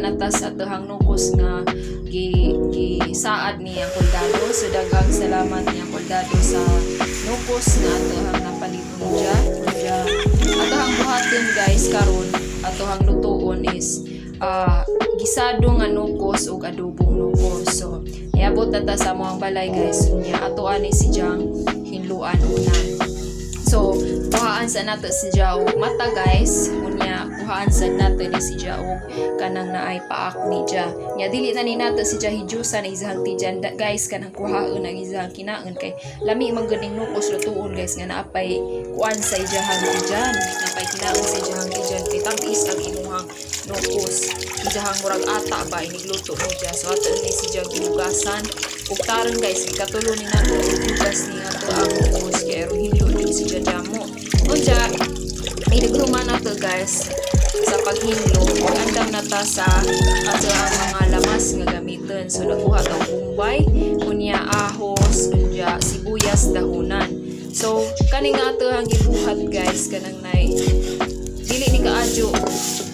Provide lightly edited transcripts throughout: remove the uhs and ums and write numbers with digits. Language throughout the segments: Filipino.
nata sa atuhang nukos nga saad ni ang kuldado. So daghang salamat ni ang kuldado sa nukos nga atuhang napalipon niya. Kunya atuhang buhatin guys karon atuhang lutuon is gisado nga nukos ug adobong nukos. So iabot na ta sa among balay guys. Unya atoan ni si Jang hinluan una. So kuhaan sa nato si Jao mata guys. Unya kuhaan sa nato ni si Jao kanang naay paak ni Ja. Nya dili na ni nato si Ja hijusan izahang tijan guys kanang kuhaan ang izahang kinaon kay lami man ganing nukos lutuon guys nga naapay kuan sa izahang tijan. Naapay kinaon sa izahang tijan kay tamis ang imuhang nukos. Izahang murag ata ba inigluto ni Ja. So ato ni si Ja gihugasan ug taron guys ikatulo ni nato hugas ni ato ang nukos kay aron hinlo ni si Ja damo. Unja inigruman nato guys sa paghinlo ug andam nata sa ato ang mga lamas nga gamiton. So nakuha kang bumbay, unya ahos, unja sibuyas dahonan. So kani nga ato ang gibuhat guys kanang nay dili ni kaadyo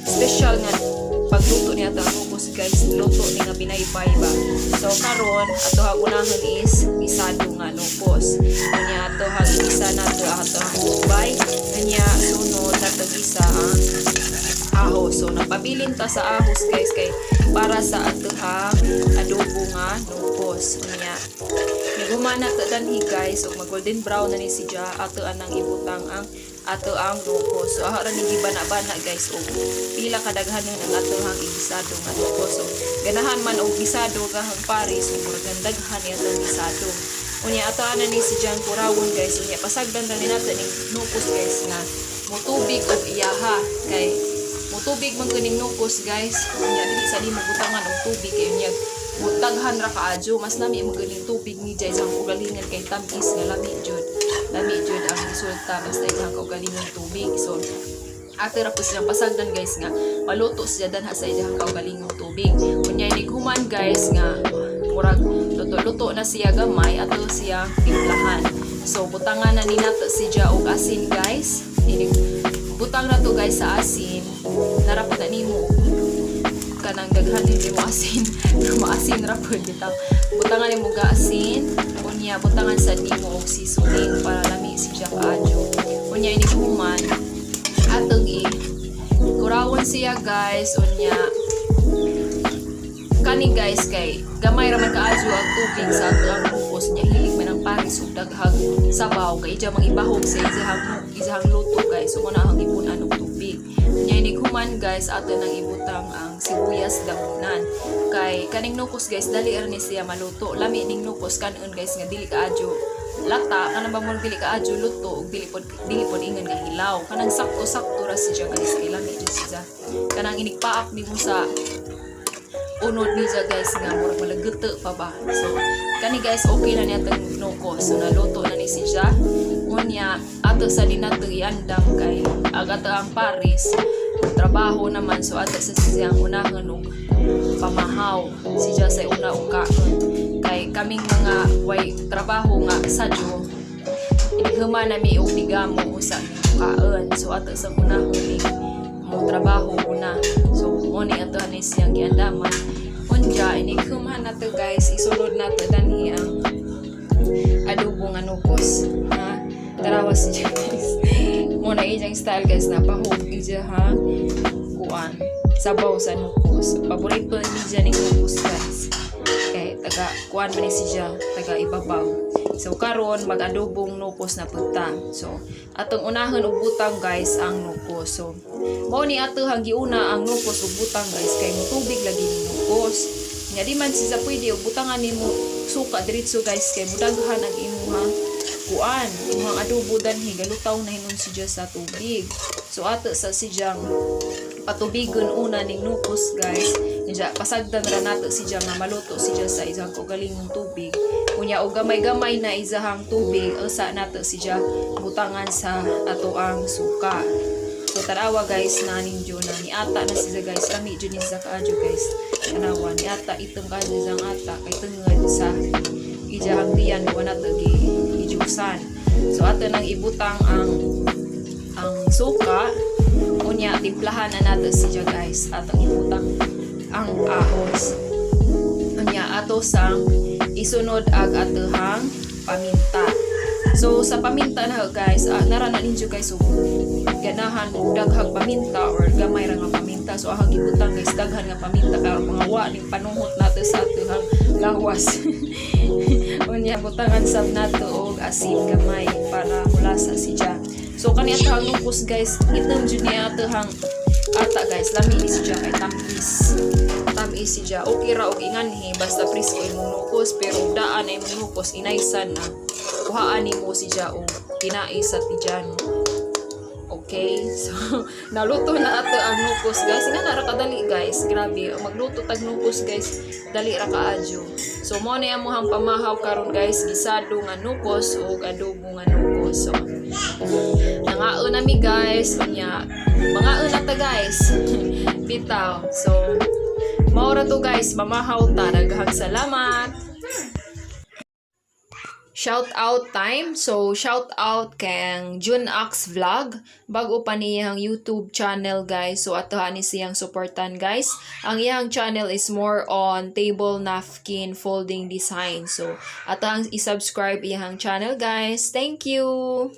special nga pagluto niya ato ang nukos guys, luto ni nga pinaypay ba. So karon ato ang unahon is isado nga nukos. Unya ato ang isa nato ato ang bumbay, unya sunod nato isa ang ahos. So napabilin ta sa ahos guys kay para sa atuhang adobo nga nukos. Unya nigumana ta danhi guys ug mag golden brown na ni si Ja ato anang ibutang ang ato ang nukos. So ara ni gibana-bana guys og pila kadaghan ang atuhang igisado nga nukos. So ganahan man og gisado gahang paris ug murag daghan ni atong gisado. Unya ato ana ni si Jan kurawon guys. Unya pasagdan ra ni nato ning nukos guys nga mutubig og iyaha kay mutubig man ganing nukos guys. Unya dili sa limo butangan og tubig kay unya daghan ra kaadyo mas nami mo ganing tubig ni Jay sang ugalingan kay tamis nga lami jud ang resulta basta isang kaugalingan tubig. So ato ra po silang pasagdan guys nga maluto siya danha sa isang kaugalingan tubig. Unya inighuman guys nga murag luto na siya gamay ato siya timplahan. So butangan na ni nato si Ja og asin guys. Butang na to guys sa asin. Narapot na nimo kanang daghan ni mo asin. Maasin ra pud bitaw. Butangan nimo ga asin. Unya butangan sa nimo og seasoning para lami si Ja kaadyo. Unya inighuman atong kurawon siya guys. Unya kani guys kay gamay ra man kaadyo ang tubig sa ato ang nukos niya hilig man ang paris ug daghang sabaw kay ija mangibahog sa izahang luto guys. So muna ang ipunan og tubig. Nya inighuman guys ato nang ibutang ang sibuyas dahonan kay kaning nukos guys dali ra ni siya maluto. Lami ning nukos kanon guys nga dili kaadyo lata kanang ba mo dili kaadyo luto ug dili pod ingon nga hilaw. Kanang sakto ra siya guys kay lami jud siya. Kanang inigpaak nimo sa unod niya guys nga murag malagete pa ba. So kani guys okay na niya tong nukos. So naluto na ni siya. Unya ato sa dinato iandam kay agato ang paris trabaho naman. So ato sa siyang unahon og pamahaw siya sa una og kaon kay kaming mga way trabaho nga sadyo inighuman nami og bigamo usa kaon. So ato sa unahon ni mo trabaho una. So mo ni ato ani siyang giandaman. Unja inighuman nato guys isulod nato danhi ang adobo nga nukos. Tarawas siya guys. Muna ijang style guys na pahog ija ha kuan sabaw sa nukos. Paborito ni dyan ng nukos guys. Kay taga kuan man ni siya taga ibabaw. So karon mag-adobong nukos na punta. So atong unahon og butang guys ang nukos. So mao ni ato hang giuna ang nukos ug butang guys kay tubig lagi ni nukos. Nya di man siya pwede og butangan nimo suka diretso guys kay mudaghan ang imuhang kuan imong adobo danhi galutaw na hinon siya sa tubig. So ato sa sijang patubigon una ning nukos guys. Nya pasagdan ra nato siya nga maluto siya sa isang kaugalingong tubig. Unya og gamay-gamay na izahang tubig usa nato siya butangan sa ato ang suka. So tarawa guys na ninyo na ni ata na siya guys lami jud ni sa kaadyo guys. Tanawa ni ata itong kaadyo sang ata kay tungod sa ijahang tiyan wala to gijusan. So ato nang ibutang ang suka unya timplahan na nato siya guys atong ibutang ang ahos. Unya ato sang isunod ag atohang paminta. So sa paminta na guys, naranan ninyo guys, so ganahan daghang paminta or gamay ra nga paminta. So ahang gibutang guys daghan nga paminta karon mga wa ning panuhot nato sa atohang lawas. Unya butangan sab nato og asin gamay para mulasa siya. So kani atahang nukos guys, itam jud niya atahang ata guys, lami ni siya kay tamis siya. Okay ra og inganhi basta presko imong nukos, pero daan ay imong nukos inaysan na kuhaan nimo siya og kinai sa tijan. Okay, so naluto na ato ang nukos guys. Nga na ra kadali guys, grabe magluto tag nukos guys, dali ra kaadyo. So mo na amuhang pamahaw karon guys, gisado nga nukos ug adobo nga nukos. So nangaon na mi guys, unya mangaon na ta guys. Bitaw. So mao ra to guys, mamahaw ta. Daghang salamat. Shout out time. So shout out kang Junax Vlog. Bago pa niyang YouTube channel guys. So atohan ni siyang supportan guys. Ang iyang channel is more on table napkin folding design. So atohang i-subscribe iyang channel guys. Thank you.